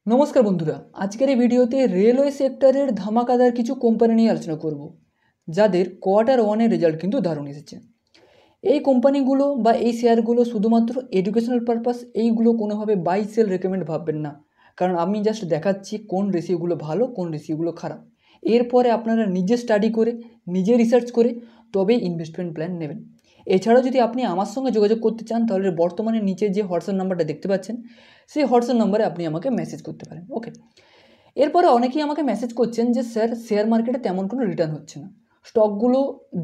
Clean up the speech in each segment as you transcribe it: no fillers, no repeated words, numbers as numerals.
নমস্কার বন্ধুরা, আজকের এই ভিডিওতে রেলওয়ে সেক্টরের ধামাকাদার কিছু কোম্পানি নিয়ে আলোচনা করব, যাদের কোয়ার্টার ওয়ানের রেজাল্ট কিন্তু দারুণ এসেছে। এই কোম্পানিগুলো বা এই শেয়ারগুলো শুধুমাত্র এডুকেশনাল পারপাস, এইগুলো কোনোভাবে বাই সেল রেকমেন্ড ভাববেন না, কারণ আমি জাস্ট দেখাচ্ছি কোন রেশিওগুলো ভালো, কোন রেশিওগুলো খারাপ। এরপরে আপনারা নিজে স্টাডি করে, নিজে রিসার্চ করে তবেই ইনভেস্টমেন্ট প্ল্যান নেবেন। এছাড়াও যদি আপনি আমার সঙ্গে যোগাযোগ করতে চান, তাহলে বর্তমানে নিচে যে হোয়াটসঅ্যাপ নাম্বারটা দেখতে পাচ্ছেন, সেই হোয়াটসঅ্যাপ নাম্বারে আপনি আমাকে মেসেজ করতে পারেন। ওকে। এরপরে অনেকেই আমাকে মেসেজ করছেন যে স্যার, শেয়ার মার্কেটে তেমন কোনো রিটার্ন হচ্ছে না, স্টকগুলো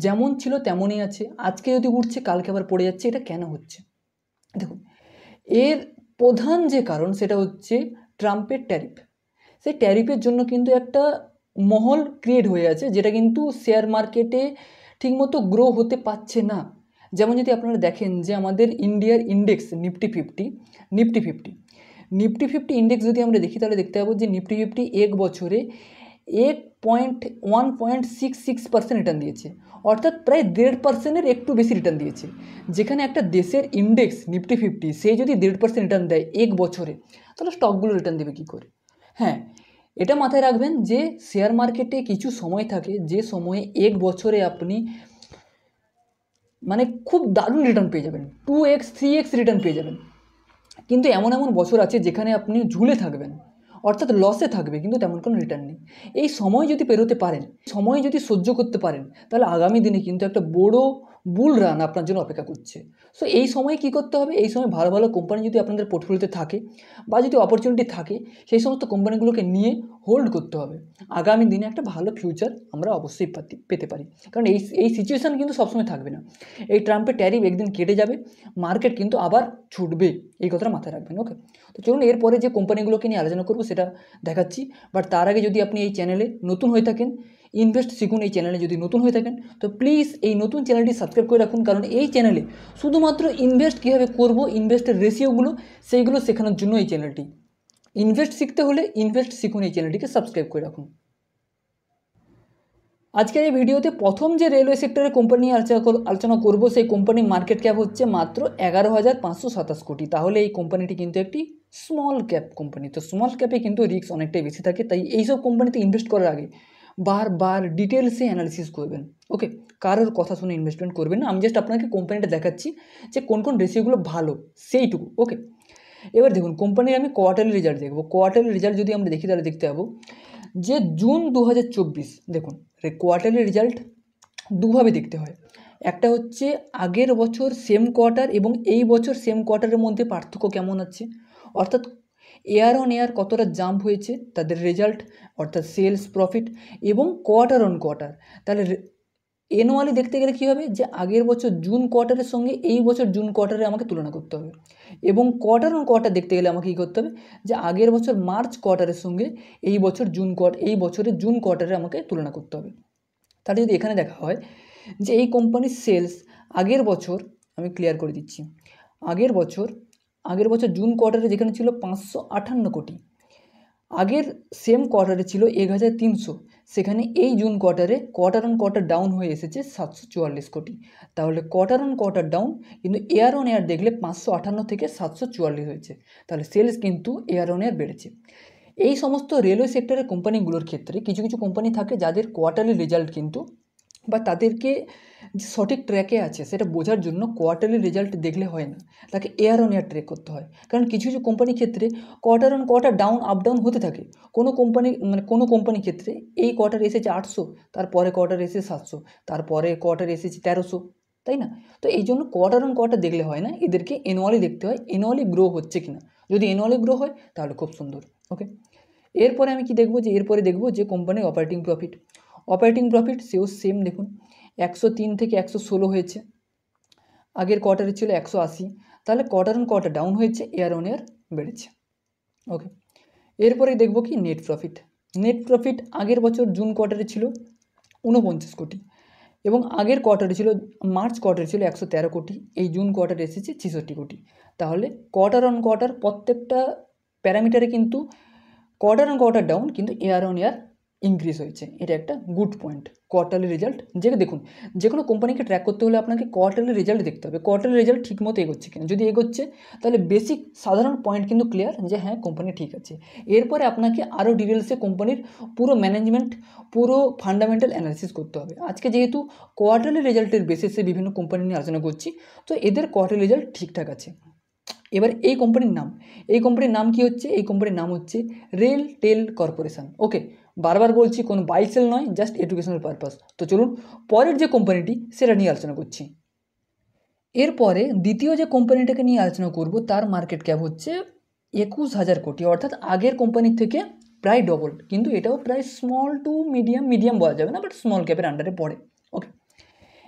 যেমন ছিল তেমনই আছে, আজকে যদি উঠছে কালকে আবার পড়ে যাচ্ছে, এটা কেন হচ্ছে? দেখুন, এর প্রধান যে কারণ সেটা হচ্ছে ট্রাম্পের ট্যারিফ। সেই ট্যারিফের জন্য কিন্তু একটা মহল ক্রিয়েট হয়ে আছে, যেটা কিন্তু শেয়ার মার্কেটে ঠিকমতো গ্রো হতে পারছে না। যেমন যদি আপনারা দেখেন যে আমাদের ইন্ডিয়ার ইন্ডেক্স নিফটি ফিফটি ইন্ডেক্স যদি আমরা দেখি, তাহলে দেখতে পাবো যে নিফটি ফিফটি এক বছরে 1.66% রিটার্ন দিয়েছে, অর্থাৎ প্রায় 1.5%-এর একটু বেশি রিটার্ন দিয়েছে। যেখানে একটা দেশের ইন্ডেক্স নিফটি ফিফটি, সে যদি 1.5% রিটার্ন দেয় এক বছরে, তাহলে স্টকগুলো রিটার্ন দেবে কী করে? হ্যাঁ, এটা মাথায় রাখবেন যে শেয়ার মার্কেটে কিছু সময় থাকে, যে সময়ে এক বছরে আপনি মানে খুব দারুণ রিটার্ন পেয়ে যাবেন, 2x 3x রিটার্ন পেয়ে যাবেন। কিন্তু এমন এমন বছর আছে যেখানে আপনি ঝুলে থাকবেন, অর্থাৎ লসে থাকবে, কিন্তু তেমন কোনো রিটার্ন নেই। এই সময় যদি পেরোতে পারেন, সময় যদি সহ্য করতে পারেন, তাহলে আগামী দিনে কিন্তু একটা বড় বুল রান আপনার জন্য অপেক্ষা করছে। সো এই সময় কী করতে হবে? এই সময় ভালো ভালো কোম্পানি যদি আপনাদের পোর্টফোলিওতে থাকে বা যদি অপরচুনিটি থাকে, সেই সমস্ত কোম্পানিগুলোকে নিয়ে হোল্ড করতে হবে। আগামী দিনে একটা ভালো ফিউচার আমরা অবশ্যই পেতে পারি, কারণ এই এই সিচুয়েশান কিন্তু সবসময় থাকবে না। এই ট্রাম্পের ট্যারিফ একদিন কেটে যাবে, মার্কেট কিন্তু আবার ছুটবে, এই কথাটা মাথায় রাখবেন। ওকে, তো চলুন এরপরে যে কোম্পানিগুলোকে নিয়ে আলোচনা করবো সেটা দেখাচ্ছি। বাট তার আগে যদি আপনি এই চ্যানেলে নতুন হয়ে থাকেন, ইনভেস্ট শিখুন এই চ্যানেলে যদি নতুন হয়ে থাকেন, তো প্লিজ এই নতুন চ্যানেলটি সাবস্ক্রাইব করে রাখুন, কারণ এই চ্যানেলে শুধুমাত্র ইনভেস্ট কীভাবে করব, ইনভেস্টের রেশিওগুলো, সেইগুলো শেখানোর জন্য এই চ্যানেলটি। ইনভেস্ট শিখতে হলে ইনভেস্ট শিখুন এই চ্যানেলটিকে সাবস্ক্রাইব করে রাখুন। আজকের এই ভিডিওতে প্রথম যে রেলওয়ে সেক্টরের কোম্পানি নিয়ে আলোচনা করব, সেই কোম্পানির মার্কেট ক্যাপ হচ্ছে মাত্র 11,527 কোটি। তাহলে এই কোম্পানিটি কিন্তু একটি স্মল ক্যাপ কোম্পানি। তো স্মল ক্যাপে কিন্তু রিস্ক অনেকটাই বেশি থাকে, তাই এইসব কোম্পানিতে ইনভেস্ট করার আগে বারবার ডিটেলসে অ্যানালিসিস করবেন। ওকে, কারোর কথা শুনে ইনভেস্টমেন্ট করবেন না। আমি জাস্ট আপনাকে কোম্পানিটা দেখাচ্ছি যে কোন কোন রেশিওগুলো ভালো, সেইটুকু। ওকে, এবার দেখুন, কোম্পানির আমি কোয়ার্টারলি রেজাল্ট দেখব। কোয়ার্টারলি রেজাল্ট যদি আমরা দেখি, তাহলে দেখতে পাবো যে জুন 2024, দেখুন কোয়ার্টারলি রেজাল্ট দুভাবে দেখতে হয়। একটা হচ্ছে আগের বছর সেম কোয়ার্টার এবং এই বছর সেম কোয়ার্টারের মধ্যে পার্থক্য কেমন আছে, অর্থাৎ ইয়ার অন ইয়ার কতটা জাম্প হয়েছে তাদের রেজাল্ট, অর্থাৎ সেলস, প্রফিট, এবং কোয়ার্টার অন কোয়ার্টার। তাহলে অ্যানুয়ালি দেখতে গেলে কী হবে, যে আগের বছর জুন কোয়ার্টারের সঙ্গে এই বছর জুন কোয়ার্টারে আমাকে তুলনা করতে হবে, এবং কোয়ার্টার অন কোয়ার্টার দেখতে গেলে আমাকে কী করতে হবে, যে আগের বছর মার্চ কোয়ার্টারের সঙ্গে এই বছরের জুন কোয়ার্টারে আমাকে তুলনা করতে হবে। তাহলে যদি এখানে দেখা হয় যে এই কোম্পানির সেলস আগের বছর, আমি ক্লিয়ার করে দিচ্ছি, আগের বছর জুন কোয়ার্টারে যেখানে ছিল 558 কোটি, আগের সেম কোয়ার্টারে ছিল 1,300, সেখানে এই জুন কোয়ার্টারে কোয়ার্টার অন কোয়ার্টার ডাউন হয়ে এসেছে 744 কোটি। তাহলে কোয়ার্টার অন কোয়ার্টার ডাউন, কিন্তু এয়ার অন এয়ার দেখলে 558 থেকে 744 হয়েছে, তাহলে সেলস কিন্তু এয়ার অন এয়ার বেড়েছে। এই সমস্ত রেলওয়ে সেক্টরের কোম্পানিগুলোর ক্ষেত্রে কিছু কিছু কোম্পানি থাকে যাদের কোয়ার্টারলি রেজাল্ট কিন্তু, বা তাদেরকে যে সঠিক ট্র্যাকে আছে সেটা বোঝার জন্য কোয়ার্টারলি রেজাল্ট দেখলে হয় না, তাকে এয়ার অন এয়ার ট্র্যাক করতে হয়। কারণ কিছু কিছু কোম্পানির ক্ষেত্রে quarter on quarter down up down হতে থাকে। কোনো কোম্পানির ক্ষেত্রে এই কোয়ার্টার এসেছে 800, তারপরে কোয়ার্টার এসেছে 700, তারপরে কোয়ার্টার এসেছে 1300, তাই না? তো এই জন্য কোয়ার্টার অন কোয়ার্টার দেখলে হয় না, এদেরকে অ্যানুয়ালি দেখতে হয়, অ্যানুয়ালি গ্রো হচ্ছে কিনা। যদি অ্যানুয়ালি গ্রো হয় তাহলে খুব সুন্দর। ওকে, এরপরে আমি কি দেখব, যে কোম্পানির অপারেটিং প্রফিট সেও সেম। দেখুন 103 থেকে 116 হয়েছে, আগের কোয়ার্টারে ছিল 180, তাহলে কোয়ার্টার অন কোয়ার্টার ডাউন হয়েছে, এয়ার অন এয়ার বেড়েছে। ওকে, এরপরে দেখব কি নেট প্রফিট আগের বছর জুন কোয়ার্টারে ছিল 49 কোটি, এবং আগের কোয়ার্টারে ছিল মার্চ কোয়ার্টারে ছিল 113 কোটি, এই জুন কোয়ার্টারে এসেছে 66 কোটি। তাহলে কোয়ার্টার অন কোয়ার্টার প্রত্যেকটা প্যারামিটারে কিন্তু কোয়ার্টার অন কোয়ার্টার ডাউন, কিন্তু এয়ার অন এয়ার ইনক্রিজ হয়েছে, এটা একটা গুড পয়েন্ট। কোয়ার্টারলি রেজাল্ট দেখুন, যে কোনো কোম্পানিকে ট্র্যাক করতে হলে আপনাকে কোয়ার্টারলি রেজাল্ট দেখতে হবে, কোয়ার্টারলি রেজাল্ট ঠিকমতো এগোচ্ছে কিনা। যদি এগোচ্ছে তাহলে বেসিক সাধারণ পয়েন্ট কিন্তু ক্লিয়ার যে হ্যাঁ কোম্পানি ঠিক আছে। এরপরে আপনাকে আরও ডিটেলসে কোম্পানির পুরো ম্যানেজমেন্ট, পুরো ফান্ডামেন্টাল অ্যানালিসিস করতে হবে। আজকে যেহেতু কোয়ার্টারলি রেজাল্টের বেসিসে বিভিন্ন কোম্পানি নিয়ে আলোচনা করছি, তো এদের কোয়ার্টারলি রেজাল্ট ঠিকঠাক আছে। এবার এই কোম্পানির নাম কি হচ্ছে? এই কোম্পানির নাম হচ্ছে রেলটেল কর্পোরেশন। ওকে, বারবার বলছি কোনো বাই সেল নয়, জাস্ট এডুকেশনাল পারপাস। তো চলুন পরের যে কোম্পানিটি সেটা নিয়ে আলোচনা করছি। এরপরে দ্বিতীয় যে কোম্পানিটাকে নিয়ে আলোচনা করব তার মার্কেট ক্যাপ হচ্ছে 21,000 কোটি, অর্থাৎ আগের কোম্পানির থেকে প্রায় ডবল, কিন্তু এটাও প্রায় স্মল টু মিডিয়াম বলা যাবে না, বাট স্মল ক্যাপের আন্ডারে পড়ে। ওকে,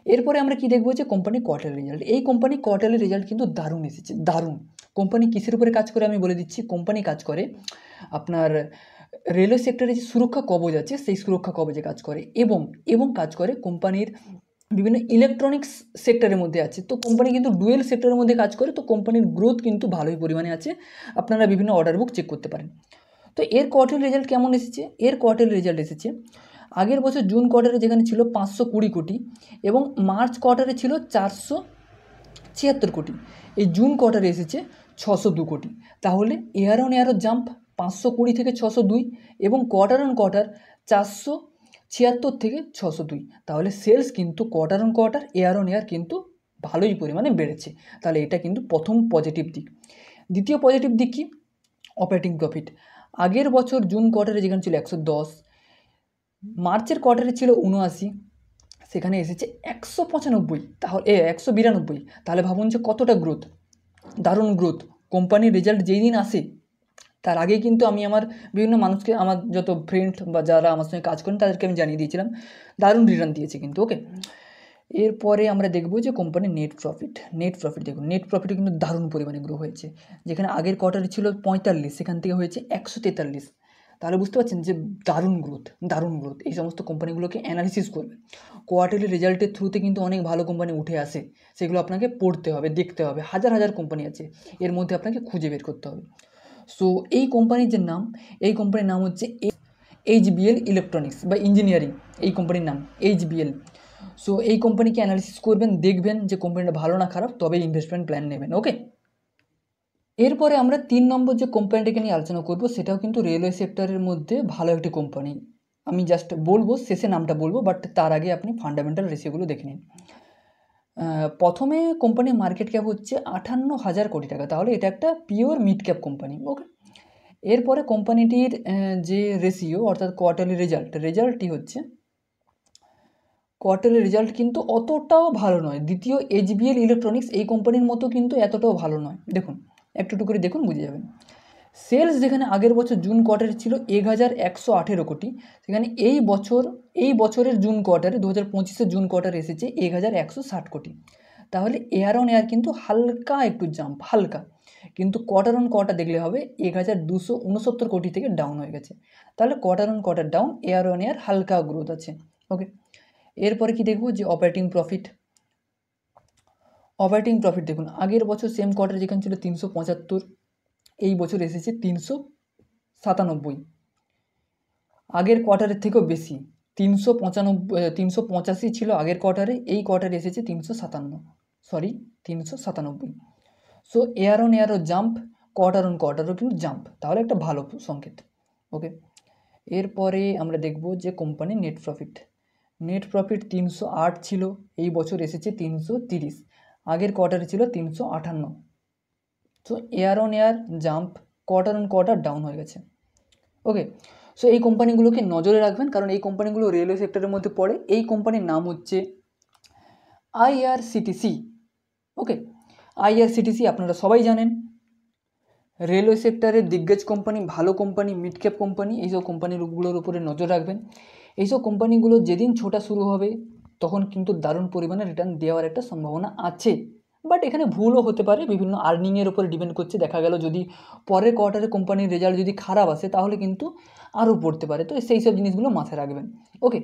এরপরে আমরা কি দেখবো যে কোম্পানি কোয়ার্টারলি রেজাল্ট। এই কোম্পানি কোয়ার্টারলি রেজাল্ট কিন্তু দারুণ এসেছে, দারুণ। কোম্পানি কিসের উপরে কাজ করে আমি বলে দিচ্ছি। কোম্পানি কাজ করে আপনার রেলওয়ে সেক্টরে যে সুরক্ষা কবচ আছে সেই সুরক্ষা কবচে কাজ করে, এবং কাজ করে কোম্পানির বিভিন্ন ইলেকট্রনিক্স সেক্টরের মধ্যে আছে। তো কোম্পানি কিন্তু ডুয়েল সেক্টরের মধ্যে কাজ করে, তো কোম্পানির গ্রোথ কিন্তু ভালোই পরিমাণে আছে। আপনারা বিভিন্ন অর্ডার বুক চেক করতে পারেন। তো এর কোয়ার্টারলি রেজাল্ট কেমন এসেছে? এর কোয়ার্টারলি রেজাল্ট এসেছে আগের বছর জুন কোয়ার্টারে যেখানে ছিল 520 কোটি এবং মার্চ কোয়ার্টারে ছিল 476 কোটি, এই জুন কোয়ার্টারে এসেছে 602 কোটি। তাহলে ইয়ার অন ইয়ারও জাম্প 520 থেকে 602, এবং কোয়ার্টার অন কোয়ার্টার 476 থেকে 602। তাহলে সেলস কিন্তু quarter on quarter, year on year কিন্তু ভালোই পরিমাণে বেড়েছে। তাহলে এটা কিন্তু প্রথম পজিটিভ দিক। দ্বিতীয় পজিটিভ দিক কি? Operating profit. আগের বছর জুন কোয়ার্টারে যেখানে ছিল 110, মার্চের কোয়ার্টারে ছিল 79, সেখানে এসেছে 195, তাহলে 192। তাহলে ভাবুন যে কতটা গ্রোথ, দারুণ গ্রোথ। কোম্পানির রেজাল্ট যেই দিন আসে তার আগেই কিন্তু আমি আমার বিভিন্ন মানুষকে, আমার যত ফ্রেন্ড বা যারা আমার সঙ্গে কাজ করেন তাদেরকে আমি জানিয়ে দিয়েছিলাম, দারুণ রিটার্ন দিয়েছে কিন্তু। ওকে, এরপরে আমরা দেখবো যে কোম্পানির নেট প্রফিট দেখুন, নেট প্রফিটও কিন্তু দারুণ পরিমাণে গ্রো হয়েছে। যেখানে আগের কোয়ার্টারে ছিল 45, সেখান থেকে হয়েছে 143। তাহলে বুঝতে পারছেন যে দারুণ গ্রোথ। এই সমস্ত কোম্পানিগুলোকে অ্যানালিসিস করবে। কোয়ার্টারলি রেজাল্টের থ্রুতে কিন্তু অনেক ভালো কোম্পানি উঠে আসে, সেগুলো আপনাকে পড়তে হবে, দেখতে হবে। হাজার কোম্পানি আছে, এর মধ্যে আপনাকে খুঁজে বের করতে হবে। সো এই কোম্পানির যে নাম, এই কোম্পানির নাম হচ্ছে HBL ইলেকট্রনিক্স বা ইঞ্জিনিয়ারিং, এই কোম্পানির নাম HBL। সো এই কোম্পানিকে অ্যানালিসিস করবেন, দেখবেন যে কোম্পানিটা ভালো না খারাপ, তবে ইনভেস্টমেন্ট প্ল্যান নেবেন। ওকে, এরপরে আমরা 3 নম্বর যে কোম্পানিটাকে নিয়ে আলোচনা করব সেটাও কিন্তু রেলওয়ে সেক্টরের মধ্যে ভালো একটি কোম্পানি। আমি জাস্ট বলবো, শেষে নামটা বলবো, বাট তার আগে আপনি ফান্ডামেন্টাল রেশিওগুলো দেখে নিন। প্রথমে কোম্পানির মার্কেট ক্যাপ হচ্ছে 58,000 কোটি টাকা, তাহলে এটা একটা পিওর মিড ক্যাপ কোম্পানি। ওকে, এরপরে কোম্পানিটির যে রেশিও অর্থাৎ কোয়ার্টারলি রেজাল্টটি হচ্ছে, কোয়ার্টারলি রেজাল্ট কিন্তু অতটাও ভালো নয়। দ্বিতীয় HBL ইলেকট্রনিক্স এই কোম্পানির মতো কিন্তু এতটাও ভালো নয়। দেখুন, একটু করে দেখুন, বুঝে যাবেন। সেলস যেখানে আগের বছর জুন কোয়ার্টারে ছিল 1,118 কোটি, সেখানে এই বছরের জুন কোয়ার্টারে 2025-এর জুন কোয়ার্টারে এসেছে 1,160 কোটি। তাহলে এয়ার অন এয়ার কিন্তু হালকা একটু জাম্প, হালকা, কিন্তু কোয়ার্টার অন কোয়ার্টার দেখলে হবে 1,269 কোটি থেকে ডাউন হয়ে গেছে। তাহলে quarter on quarter down, air on air হালকা গ্রোথ আছে। ওকে, এরপরে কি দেখব যে অপারেটিং প্রফিট দেখুন, আগের বছর সেম কোয়ার্টার যেখানে ছিল 375, এই বছর এসেছে 397। আগের কোয়ার্টারের থেকেও বেশি, 385 ছিল আগের কোয়ার্টারে, এই কোয়ার্টারে এসেছে 397। সো এয়ার অন এয়ারও জাম্প, কোয়ার্টার অন কোয়ার্টারও কিন্তু জাম্প, তাহলে একটা ভালো সংকেত। ওকে, এরপরে আমরা দেখব যে কোম্পানির নেট প্রফিট 308 ছিল, এই বছর এসেছে 330, আগের কোয়ার্টারে ছিল 358। So year on air jump, quarter on quarter down হয়ে গেছে। ওকে, সো এই কোম্পানিগুলোকে নজরে রাখবেন, কারণ এই কোম্পানিগুলো রেলওয়ে সেক্টরের মধ্যে পড়ে। এই কোম্পানির নাম হচ্ছে IRCTC। ওকে, IRCTC আপনারা সবাই জানেন, রেলওয়ে সেক্টরের দিগ্গজ কোম্পানি, ভালো কোম্পানি, মিড ক্যাপ কোম্পানি। এইসব কোম্পানিগুলোর উপরে নজর রাখবেন। এইসব কোম্পানিগুলো যেদিন ছোটা শুরু হবে তখন কিন্তু দারুণ পরিমাণে রিটার্ন দেওয়ার একটা সম্ভাবনা আছে, বাট এখানে ভুলও হতে পারে, বিভিন্ন আর্নিংয়ের উপরে ডিপেন্ড করছে। দেখা গেল যদি পরের কোয়ার্টারে কোম্পানির রেজাল্ট যদি খারাপ আসে তাহলে কিন্তু আরও পড়তে পারে, তো সেই সব জিনিসগুলো মাথায় রাখবেন। ওকে,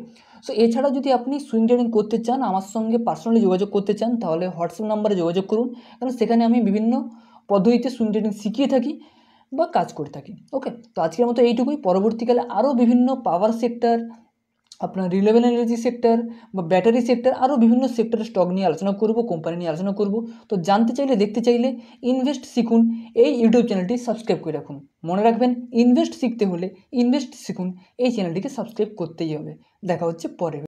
সো এছাড়াও যদি আপনি সুইং ট্রেডিং করতে চান, আমার সঙ্গে পার্সোনালি যোগাযোগ করতে চান, তাহলে হোয়াটসঅ্যাপ নাম্বারে যোগাযোগ করুন, কারণ সেখানে আমি বিভিন্ন পদ্ধতিতে সুইং ট্রেডিং শিখিয়ে থাকি। বা কাজ করে থাকি। ওকে, তো আজকের মতো এইটুকুই। পরবর্তীকালে আরও বিভিন্ন পাওয়ার সেক্টর, আপনার রিনিউয়েবল এনার্জি সেক্টর বা ব্যাটারি সেক্টর, আরও বিভিন্ন সেক্টরের স্টক নিয়ে আলোচনা করব, কোম্পানি নিয়ে আলোচনা করব। তো জানতে চাইলে, দেখতে চাইলে ইনভেস্ট শিখুন এই ইউটিউব চ্যানেলটি সাবস্ক্রাইব করে রাখুন। মনে রাখবেন, ইনভেস্ট শিখতে হলে ইনভেস্ট শিখুন এই চ্যানেলটিকে সাবস্ক্রাইব করতেই হবে। দেখা হচ্ছে পরে।